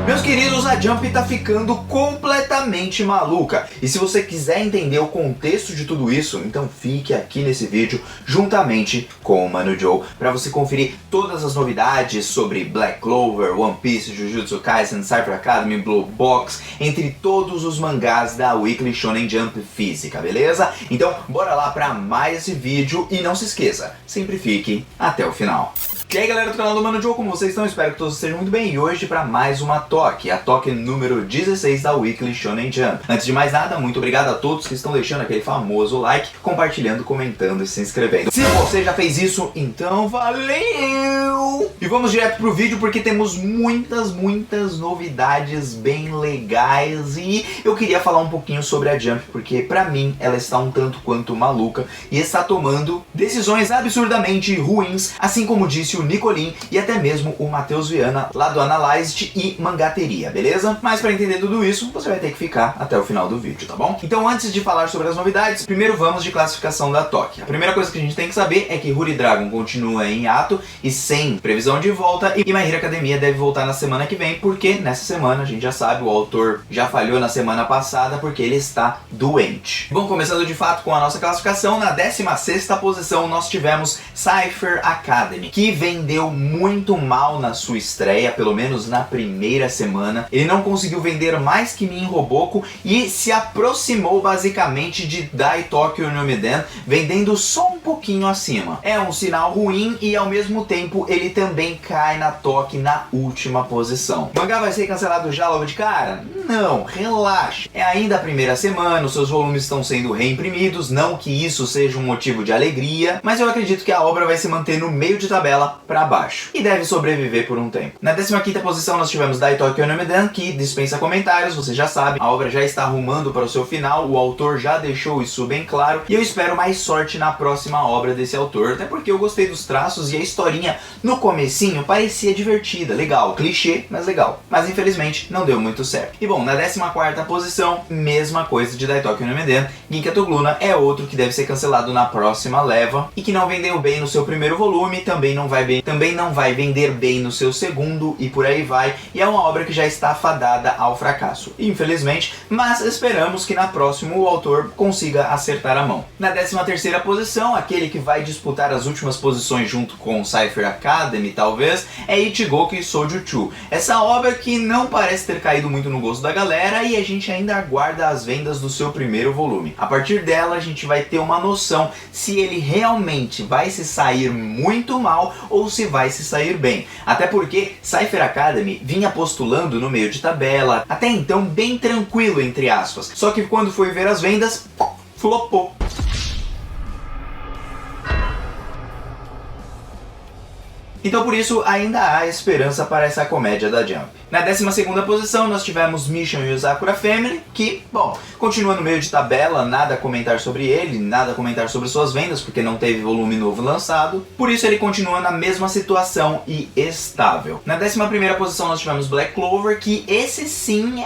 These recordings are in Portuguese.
Meus queridos, a Jump tá ficando completamente maluca. E se você quiser entender o contexto de tudo isso, então fique aqui nesse vídeo juntamente com o Mano Joe para você conferir todas as novidades sobre Black Clover, One Piece, Jujutsu Kaisen, Cypher Academy, Blue Box, entre todos os mangás da Weekly Shonen Jump física, beleza? Então bora lá para mais esse vídeo e não se esqueça, sempre fique até o final. E aí galera do canal do Mano Joe, como vocês estão? Espero que todos estejam muito bem. E hoje para mais uma Toque, a Toque número 16 da Weekly Shonen Jump. Antes de mais nada, muito obrigado a todos que estão deixando aquele famoso like, compartilhando, comentando e se inscrevendo. Se você já fez isso, então valeu! E vamos direto pro vídeo porque temos muitas novidades bem legais. E eu queria falar um pouquinho sobre a Jump, porque pra mim ela está um tanto quanto maluca e está tomando decisões absurdamente ruins, assim como disse o Nicolin e até mesmo o Matheus Viana lá do Analyzed e Mangateria, beleza? Mas para entender tudo isso, você vai ter que ficar até o final do vídeo, tá bom? Então antes de falar sobre as novidades, primeiro vamos de classificação da Toque. A primeira coisa que a gente tem que saber é que Huri Dragon continua em hiato e sem previsão de volta, e My Hero Academia deve voltar na semana que vem, porque nessa semana, a gente já sabe, o autor já falhou na semana passada porque ele está doente. Bom, começando de fato com a nossa classificação, na 16ª posição nós tivemos Cypher Academy, que vendeu muito mal na sua estreia, pelo menos na primeira semana. Ele não conseguiu vender mais que Min Roboku e se aproximou basicamente de Dai Tokyo no Miden, vendendo só um pouquinho acima. É um sinal ruim e ao mesmo tempo ele também cai na Toque na última posição. O mangá vai ser cancelado já logo de cara? Não, relaxa. É ainda a primeira semana, os seus volumes estão sendo reimprimidos, não que isso seja um motivo de alegria, mas eu acredito que a obra vai se manter no meio de tabela para baixo e deve sobreviver por um tempo. Na 15ª posição nós tivemos Dai Tokyo no Miden, que dispensa comentários, você já sabe, a obra já está arrumando para o seu final, o autor já deixou isso bem claro e eu espero mais sorte na próxima obra desse autor, até porque eu gostei dos traços e a historinha no comecinho parecia divertida, legal, clichê, mas legal. Mas infelizmente não deu muito certo. E bom, na 14ª posição, mesma coisa de Dai Tokyo no Miden, Ginkato Gluna é outro que deve ser cancelado na próxima leva e que não vendeu bem no seu primeiro volume, também não vai vender bem no seu segundo e por aí vai, e é uma obra que já está fadada ao fracasso, infelizmente, mas esperamos que na próxima o autor consiga acertar a mão. Na 13ª posição, aquele que vai disputar as últimas posições junto com Cypher Academy, talvez, é Ichigoku Soujuchu. Essa obra que não parece ter caído muito no gosto da galera e a gente ainda aguarda as vendas do seu primeiro volume. A partir dela a gente vai ter uma noção se ele realmente vai se sair muito mal ou se vai se sair bem. Até porque Cypher Academy vinha postulando no meio de tabela, até então bem tranquilo entre aspas. Só que quando foi ver as vendas, flopou. Então por isso ainda há esperança para essa comédia da Jump. Na 12ª posição nós tivemos Mission e o Sakura Family, que, bom, continua no meio de tabela, nada a comentar sobre ele, nada a comentar sobre suas vendas, porque não teve volume novo lançado, por isso ele continua na mesma situação e estável. Na 11ª posição nós tivemos Black Clover, que esse sim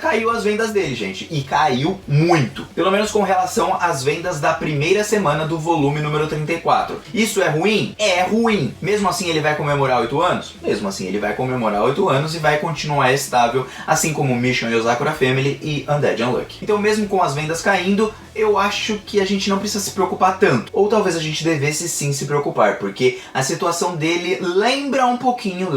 caiu as vendas dele, gente, e caiu muito, pelo menos com relação às vendas da primeira semana do volume número 34. Isso é ruim? É ruim. Mesmo assim ele vai comemorar 8 anos? Mesmo assim ele vai comemorar 8 anos e vai continuar estável, assim como Mission e o Sakura Family e Undead Unluck. Então mesmo com as vendas caindo, eu acho que a gente não precisa se preocupar tanto. Ou talvez a gente devesse sim se preocupar, porque a situação dele lembra um pouquinho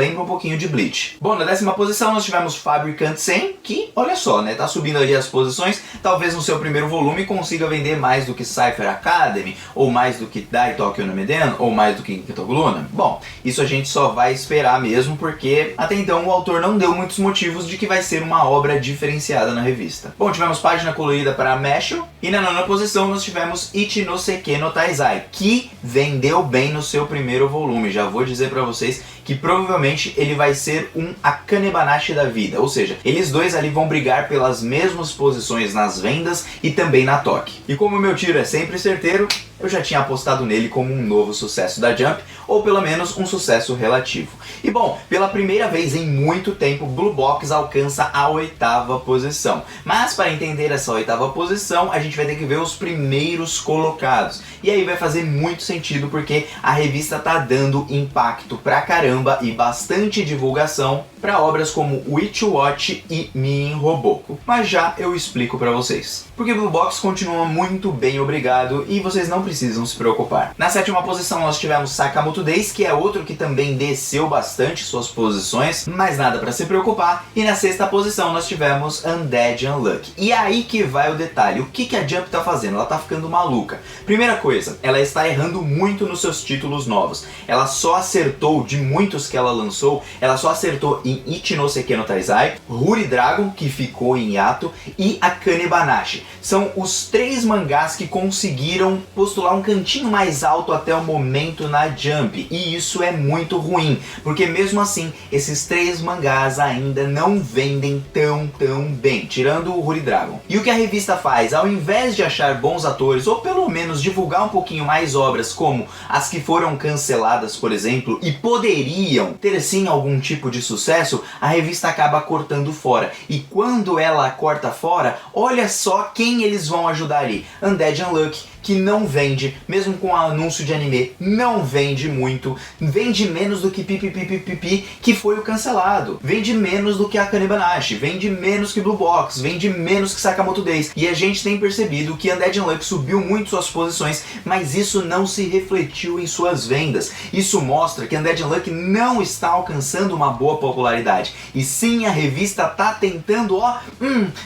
de Bleach. Bom, na 10ª posição nós tivemos Fabricant 100, que, olha só, né, tá subindo ali as posições, talvez no seu primeiro volume consiga vender mais do que Cypher Academy, ou mais do que Dai Tokyo no Miden, ou mais do que Ginkato Gluna. Bom, isso a gente só vai esperar mesmo, porque até então o autor não deu muitos motivos de que vai ser uma obra diferenciada na revista. Bom, tivemos página colorida para Mashle, e na 9ª posição nós tivemos Ichi no Seke no Taizai, que vendeu bem no seu primeiro volume. Já vou dizer pra vocês que provavelmente ele vai ser um Akane Banashi da vida, ou seja, eles dois ali vão brigar pelas mesmas posições nas vendas e também na Toque. E como o meu tiro é sempre certeiro, eu já tinha apostado nele como um novo sucesso da Jump, ou pelo menos um sucesso relativo. E bom, pela primeira vez em muito tempo, Blue Box alcança a 8ª posição. Mas para entender essa 8ª posição, a gente vai ter que ver os primeiros colocados. E aí vai fazer muito sentido porque a revista tá dando impacto pra caramba e bastante divulgação para obras como Witch Watch e Min Roboco. Mas já eu explico para vocês. Porque Blue Box continua muito bem, obrigado, e vocês não precisam se preocupar. Na 7ª posição nós tivemos Sakamoto Days, que é outro que também desceu bastante suas posições, mas nada para se preocupar. E na 6ª posição nós tivemos Undead Unluck. E aí que vai o detalhe, o que a Jump tá fazendo? Ela tá ficando maluca. Primeira coisa, ela está errando muito nos seus títulos novos. Ela só acertou, de muitos que ela lançou, ela só acertou em Ichi no Seki no Taizai, Ruri Dragon, que ficou em hiato, e Akane Banashi. São os 3 mangás que conseguiram postular um cantinho mais alto até o momento na Jump, e isso é muito ruim, porque mesmo assim, esses 3 mangás ainda não vendem tão bem, tirando o Ruri Dragon. E o que a revista faz? Ao invés de achar bons atores, ou pelo menos divulgar um pouquinho mais obras como as que foram canceladas, por exemplo, e poderiam ter sim algum tipo de sucesso, a revista acaba cortando fora. E quando ela corta fora, olha só quem eles vão ajudar ali. Undead Unluck, que não vende, mesmo com anúncio de anime, não vende muito, vende menos do que Pipipipipipi, que foi o cancelado, vende menos do que Akane Banashi, vende menos que Blue Box, vende menos que Sakamoto Days, e a gente tem percebido que Undead Unluck subiu muito suas posições, mas isso não se refletiu em suas vendas. Isso mostra que Undead Unluck não está alcançando uma boa popularidade, e sim a revista tá tentando,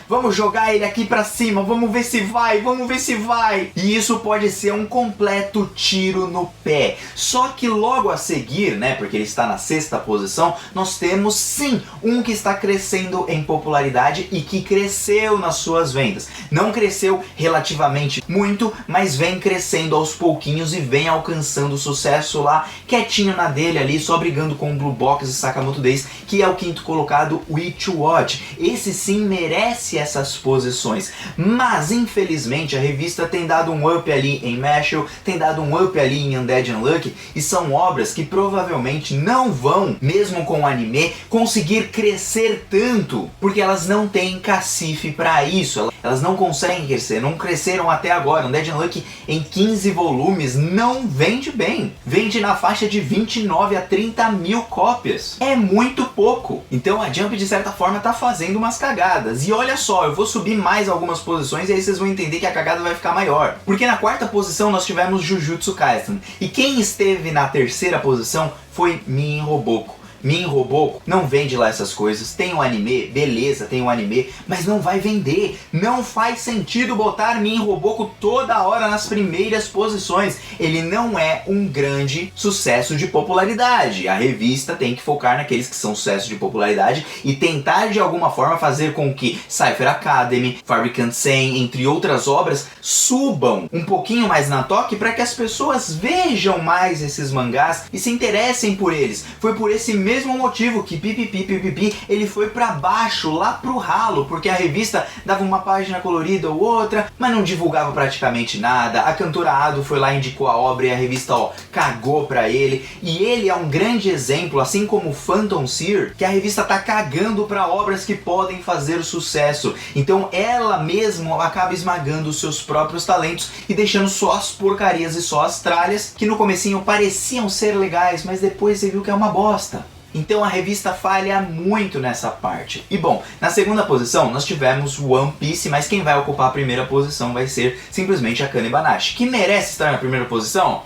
vamos jogar ele aqui pra cima, vamos ver se vai, e isso pode ser um completo tiro no pé. Só que logo a seguir, né, porque ele está na 6ª posição, nós temos sim um que está crescendo em popularidade e que cresceu nas suas vendas. Não cresceu relativamente muito, mas vem crescendo aos pouquinhos e vem alcançando sucesso lá, quietinho na dele ali, só brigando com o Blue Box e Sakamoto Days, que é o 5º colocado, Witch Watch. Esse sim merece essas posições, mas infelizmente a revista tem dado um up ali em Mashle, tem dado um up ali em Undead Unluck, e são obras que provavelmente não vão, mesmo com o anime, conseguir crescer tanto, porque elas não têm cacife para isso, elas não conseguem crescer, não cresceram até agora. Undead Unluck em 15 volumes não vende bem, vende na faixa de 29 a 30 mil cópias, é muito pouco. Então a Jump de certa forma tá fazendo umas cagadas, e olha só, eu vou subir mais algumas posições e aí vocês vão entender que a cagada vai ficar maior. Porque na 4ª posição nós tivemos Jujutsu Kaisen, e quem esteve na 3ª posição foi Min Roboco. Min Roboco não vende lá essas coisas, tem um anime, beleza, tem um anime, mas não vai vender. Não faz sentido botar Min Roboco toda hora nas primeiras posições. Ele não é um grande sucesso de popularidade. A revista tem que focar naqueles que são sucesso de popularidade e tentar de alguma forma fazer com que Cypher Academy, Fabricant Sen, entre outras obras, subam um pouquinho mais na toque para que as pessoas vejam mais esses mangás e se interessem por eles. Foi por esse mesmo motivo que Pipipipipipi ele foi pra baixo, lá pro ralo, porque a revista dava uma página colorida ou outra, mas não divulgava praticamente nada. A cantora Ado foi lá, indicou a obra e a revista cagou pra ele, e ele é um grande exemplo, assim como Phantom Seer, que a revista tá cagando pra obras que podem fazer sucesso. Então ela mesmo acaba esmagando os seus próprios talentos e deixando só as porcarias e só as tralhas que no comecinho pareciam ser legais, mas depois você viu que é uma bosta. Então a revista falha muito nessa parte. E bom, na 2ª posição nós tivemos One Piece, mas quem vai ocupar a 1ª posição vai ser simplesmente Akane Banashi, que merece estar na 1ª posição.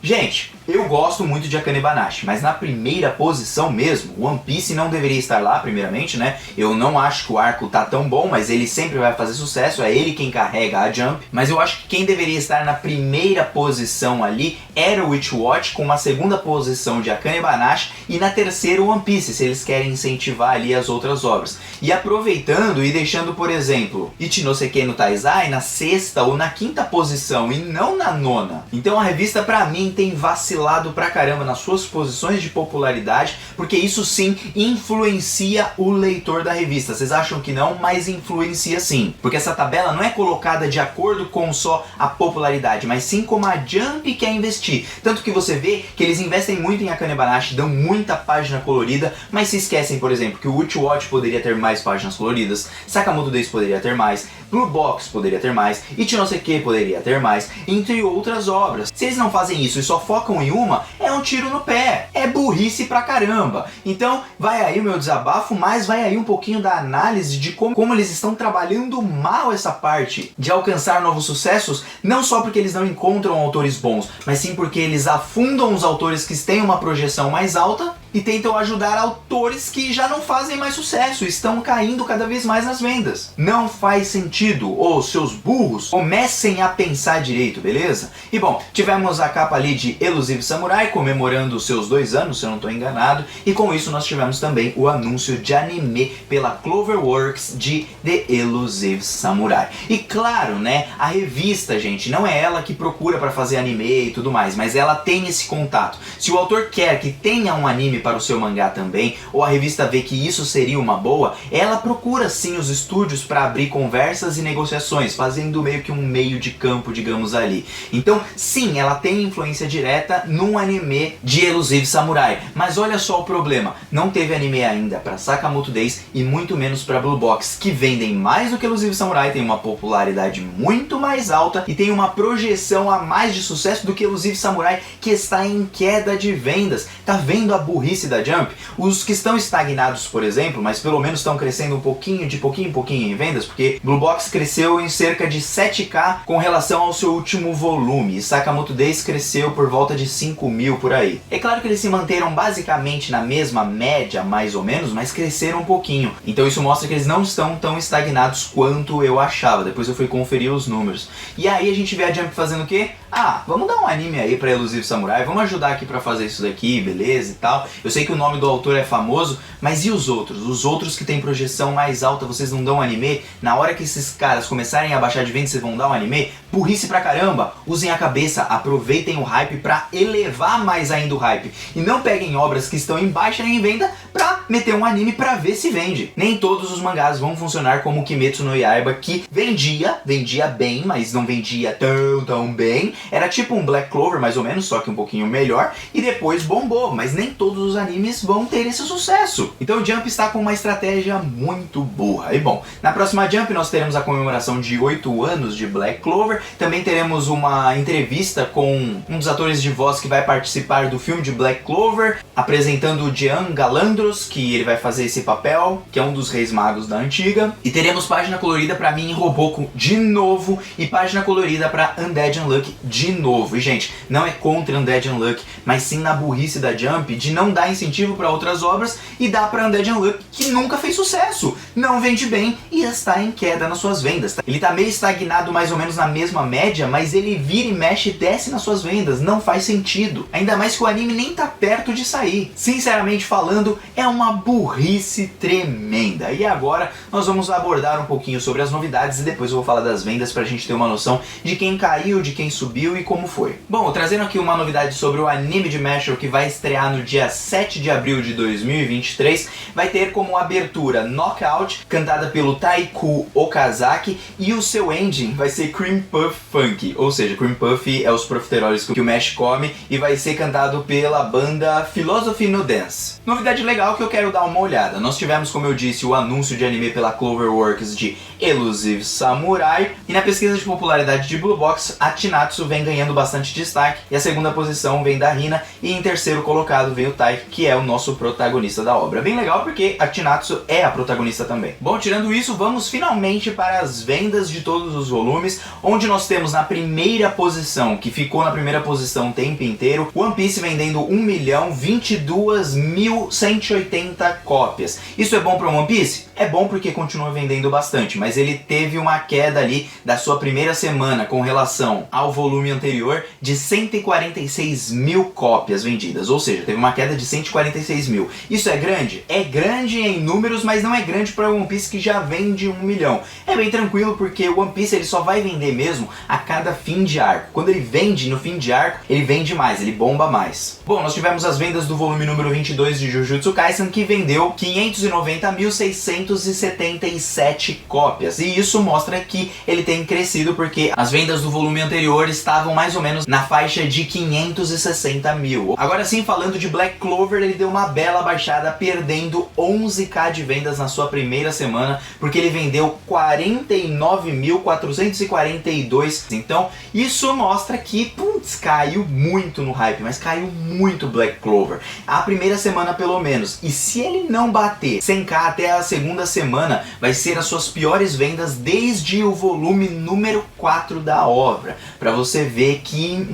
Gente, eu gosto muito de Akane Banashi, mas na 1ª posição mesmo, One Piece não deveria estar lá, primeiramente, né? Eu não acho que o arco tá tão bom, mas ele sempre vai fazer sucesso, é ele quem carrega a Jump. Mas eu acho que quem deveria estar na 1ª posição ali era o Witch Watch, com uma 2ª posição de Akane Banashi, e na 3ª One Piece, se eles querem incentivar ali as outras obras. E aproveitando e deixando, por exemplo, Ichi no Seki no Taizai na 6ª ou na 5ª posição, e não na 9ª. Então a revista, pra mim, tem vacilado pra caramba nas suas posições de popularidade, porque isso sim influencia o leitor da revista. Vocês acham que não, mas influencia sim, porque essa tabela não é colocada de acordo com só a popularidade, mas sim como a Jump quer investir. Tanto que você vê que eles investem muito em Akane Banashi, dão muita página colorida, mas se esquecem, por exemplo, que o Witch Watch poderia ter mais páginas coloridas, Sakamoto Days poderia ter mais, Blue Box poderia ter mais, Ichi no Seki poderia ter mais, entre outras obras. Se eles não fazem isso e só focam em uma, é um tiro no pé. É burrice pra caramba. Então, vai aí o meu desabafo, mas vai aí um pouquinho da análise de como eles estão trabalhando mal essa parte de alcançar novos sucessos, não só porque eles não encontram autores bons, mas sim porque eles afundam os autores que têm uma projeção mais alta e tentam ajudar autores que já não fazem mais sucesso, estão caindo cada vez mais nas vendas. Não faz sentido, ô seus burros, comecem a pensar direito, beleza? E bom, tivemos a capa ali de Elusive Samurai comemorando os seus 2 anos, se eu não estou enganado, e com isso nós tivemos também o anúncio de anime pela Cloverworks de The Elusive Samurai. E claro, né, a revista, gente, não é ela que procura para fazer anime e tudo mais, mas ela tem esse contato. Se o autor quer que tenha um anime para o seu mangá também, ou a revista vê que isso seria uma boa, ela procura sim os estúdios para abrir conversas e negociações, fazendo meio que um meio de campo, digamos ali. Então, sim, ela tem influência direta num anime de Elusive Samurai, mas olha só o problema, não teve anime ainda para Sakamoto Days e muito menos para Blue Box, que vendem mais do que Elusive Samurai, tem uma popularidade muito mais alta e tem uma projeção a mais de sucesso do que Elusive Samurai, que está em queda de vendas. Tá vendo a burrice da Jump? Os que estão estagnados, por exemplo, mas pelo menos estão crescendo um pouquinho, de pouquinho em pouquinho em vendas, porque Blue Box cresceu em cerca de 7k com relação ao seu último volume, e Sakamoto Days cresceu por volta de 5.000 por aí. É claro que eles se manteram basicamente na mesma média, mais ou menos, mas cresceram um pouquinho. Então isso mostra que eles não estão tão estagnados quanto eu achava. Depois eu fui conferir os números. E aí a gente vê a Jump fazendo o quê? Ah, vamos dar um anime aí pra Elusive Samurai, vamos ajudar aqui pra fazer isso daqui, beleza e tal. Eu sei que o nome do autor é famoso, mas e os outros? Os outros que têm projeção mais alta, vocês não dão anime? Na hora que esses caras começarem a baixar de venda, vocês vão dar um anime? Burrice pra caramba! Usem a cabeça, aproveitem o hype pra elevar mais ainda o hype. E não peguem obras que estão em baixa em venda pra meter um anime pra ver se vende. Nem todos os mangás vão funcionar como Kimetsu no Yaiba, que vendia bem, mas não vendia tão bem. Era tipo um Black Clover, mais ou menos, só que um pouquinho melhor, e depois bombou, mas nem todos os animes vão ter esse sucesso. Então o Jump está com uma estratégia muito burra. E bom, na próxima Jump nós teremos a comemoração de 8 anos de Black Clover, também teremos uma entrevista com um dos atores de voz que vai participar do filme de Black Clover, apresentando o Jean Galandros, que ele vai fazer esse papel, que é um dos reis magos da antiga, e teremos página colorida pra Mini Roboco de novo, e página colorida pra Undead Unluck de novo. E gente, não é contra Undead Unluck, mas sim na burrice da Jump de não dar incentivo para outras obras e dar para Undead Unluck, que nunca fez sucesso, não vende bem e está em queda nas suas vendas. Ele tá meio estagnado mais ou menos na mesma média, mas ele vira e mexe e desce nas suas vendas, não faz sentido. Ainda mais que o anime nem tá perto de sair. Sinceramente falando, é uma burrice tremenda. E agora nós vamos abordar um pouquinho sobre as novidades e depois eu vou falar das vendas pra gente ter uma noção de quem caiu, de quem subiu e como foi. Bom, trazendo aqui uma novidade sobre o anime de Mashle que vai estrear no dia 7 de abril de 2023, vai ter como abertura Knockout, cantada pelo Taiku Okazaki, e o seu ending vai ser Cream Puff Funk, ou seja, Cream Puff é os profiteroles que o Mesh come, e vai ser cantado pela banda Philosophy No Dance. Novidade legal que eu quero dar uma olhada. Nós tivemos, como eu disse, o anúncio de anime pela Cloverworks de Elusive Samurai, e na pesquisa de popularidade de Blue Box, a Chinatsu vem ganhando bastante destaque, e a segunda posição vem da Hina, e em terceiro colocado vem o Taiki, que é o nosso protagonista da obra. Bem legal porque a Chinatsu é a protagonista também. Bom, tirando isso, vamos finalmente para as vendas de todos os volumes, onde nós temos na primeira posição, que ficou na primeira posição o tempo inteiro, One Piece vendendo 1.022.180 cópias. Isso é bom para One Piece? É bom porque continua vendendo bastante, mas ele teve uma queda ali da sua primeira semana com relação ao volume anterior de 146 mil cópias vendidas, ou seja, teve uma queda de 146 mil. Isso é grande? É grande em números, mas não é grande para One Piece que já vende 1 milhão. É bem tranquilo porque o One Piece ele só vai vender mesmo a cada fim de arco. Quando ele vende no fim de arco, ele vende mais, ele bomba mais. Bom, nós tivemos as vendas do volume número 22 de Jujutsu Kaisen, que vendeu 590.600 577 cópias. E isso mostra que ele tem crescido porque as vendas do volume anterior estavam mais ou menos na faixa de 560 mil. Agora sim, falando de Black Clover, ele deu uma bela baixada, perdendo 11k de vendas na sua primeira semana, porque ele vendeu 49.442. Então isso mostra que, putz, caiu muito no hype, mas caiu muito Black Clover. A primeira semana pelo menos. E se ele não bater 100k até a segunda semana, vai ser as suas piores vendas desde o volume número 4 da obra. Pra você ver que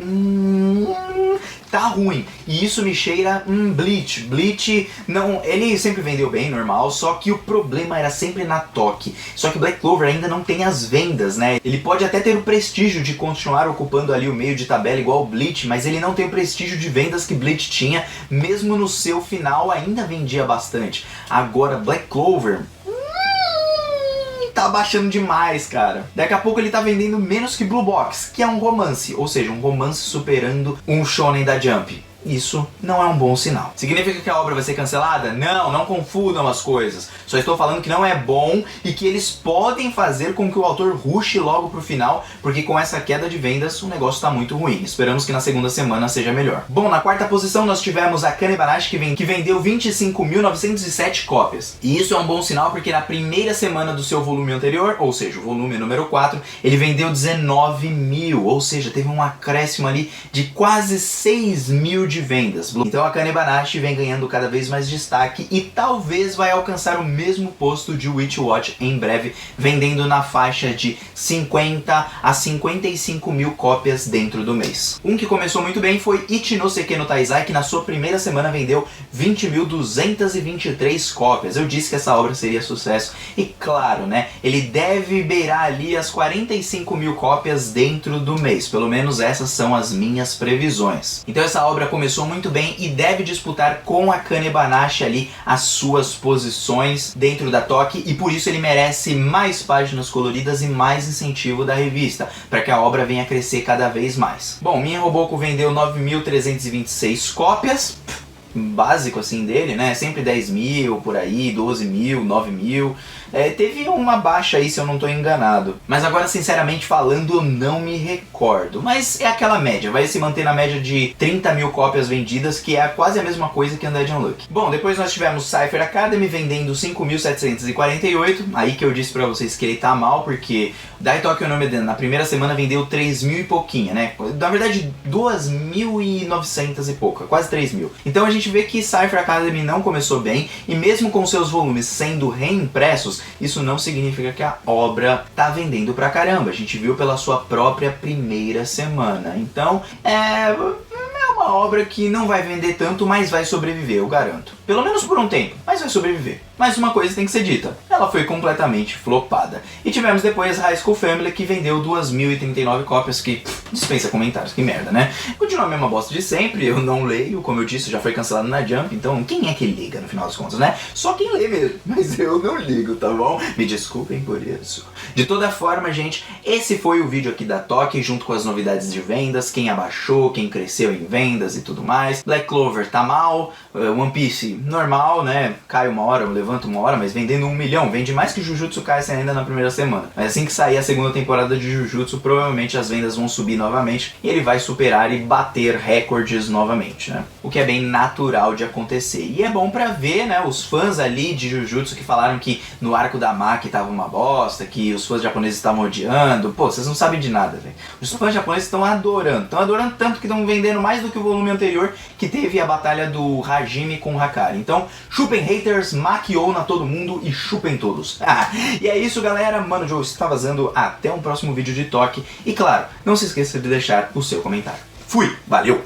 tá ruim. E isso me cheira Bleach. Bleach, não, ele sempre vendeu bem, normal, só que o problema era sempre na Toque. Só que Black Clover ainda não tem as vendas, né? Ele pode até ter o prestígio de continuar ocupando ali o meio de tabela igual o Bleach, mas ele não tem o prestígio de vendas que Bleach tinha, mesmo no seu final ainda vendia bastante. Agora Black Clover tá baixando demais, cara. Daqui a pouco ele tá vendendo menos que Blue Box, que é um romance, ou seja, um romance superando um shonen da Jump. Isso não é um bom sinal. Significa que a obra vai ser cancelada? Não, não confundam as coisas. Só estou falando que não é bom e que eles podem fazer com que o autor rushe logo pro final, porque com essa queda de vendas o negócio tá muito ruim. Esperamos que na segunda semana seja melhor. Bom, na quarta posição nós tivemos a Kanebanashi, que vendeu 25.907 cópias. E isso é um bom sinal porque na primeira semana do seu volume anterior, ou seja, o volume número 4, ele vendeu 19 mil, ou seja, teve um acréscimo ali de quase 6 mil de vendas. Então a Kanebanashi vem ganhando cada vez mais destaque e talvez vai alcançar o mesmo posto de Witch Watch em breve, vendendo na faixa de 50 a 55 mil cópias dentro do mês. Um que começou muito bem foi Ichi no Seke no Taizai, que na sua primeira semana vendeu 20.223 cópias. Eu disse que essa obra seria sucesso e claro, né, ele deve beirar ali as 45 mil cópias dentro do mês. Pelo menos essas são as minhas previsões. Então essa obra começou muito bem e deve disputar com a Kanebanashi ali as suas posições dentro da Toque, e por isso ele merece mais páginas coloridas e mais incentivo da revista, para que a obra venha crescer cada vez mais. Bom, Minha Roboco vendeu 9.326 cópias, básico assim dele, né? Sempre 10 mil por aí, 12 mil, 9 mil. Teve uma baixa aí, se eu não estou enganado. Mas agora, sinceramente falando, eu não me recordo. Mas é aquela média, vai se manter na média de 30 mil cópias vendidas, que é quase a mesma coisa que Undead Unluck. Bom, depois nós tivemos Cypher Academy vendendo 5.748. Aí que eu disse pra vocês que ele tá mal, porque Daitoki no Meden na primeira semana vendeu 3 mil e pouquinha, né? Na verdade, 2.900 e pouca, quase 3 mil. Então a gente vê que Cypher Academy não começou bem, e mesmo com seus volumes sendo reimpressos, isso não significa que a obra tá vendendo pra caramba. A gente viu pela sua própria primeira semana. Então, é uma obra que não vai vender tanto, mas vai sobreviver, eu garanto. Pelo menos por um tempo, mas vai sobreviver. Mas uma coisa tem que ser dita, ela foi completamente flopada. E tivemos depois High School Family, que vendeu 2.039 cópias, que dispensa comentários, que merda, né? Continua a mesma bosta de sempre, eu não leio, como eu disse, já foi cancelado na Jump, então quem é que liga no final das contas, né? Só quem lê mesmo, mas eu não ligo, tá bom? Me desculpem por isso. De toda forma, gente, esse foi o vídeo aqui da Toque, junto com as novidades de vendas, quem abaixou, quem cresceu em vendas e tudo mais. Black Clover tá mal, One Piece normal, né? Cai uma hora, levanta uma hora, mas vendendo 1 milhão. Vende mais que Jujutsu Kaisen ainda na primeira semana. Mas assim que sair a segunda temporada de Jujutsu, provavelmente as vendas vão subir novamente e ele vai superar e bater recordes novamente, né? O que é bem natural de acontecer. E é bom pra ver, né, os fãs ali de Jujutsu que falaram que no arco da Maki tava uma bosta, que os fãs japoneses estavam odiando. Pô, vocês não sabem de nada, velho. Os fãs japoneses estão adorando tanto que estão vendendo mais do que o volume anterior, que teve a batalha do Hajime com o Hakari. Então, chupem haters, Makio na todo mundo e chupem todos. E é isso, galera. Mano Joe está vazando. Até um próximo vídeo de Toque. E claro, não se esqueça de deixar o seu comentário. Fui, valeu!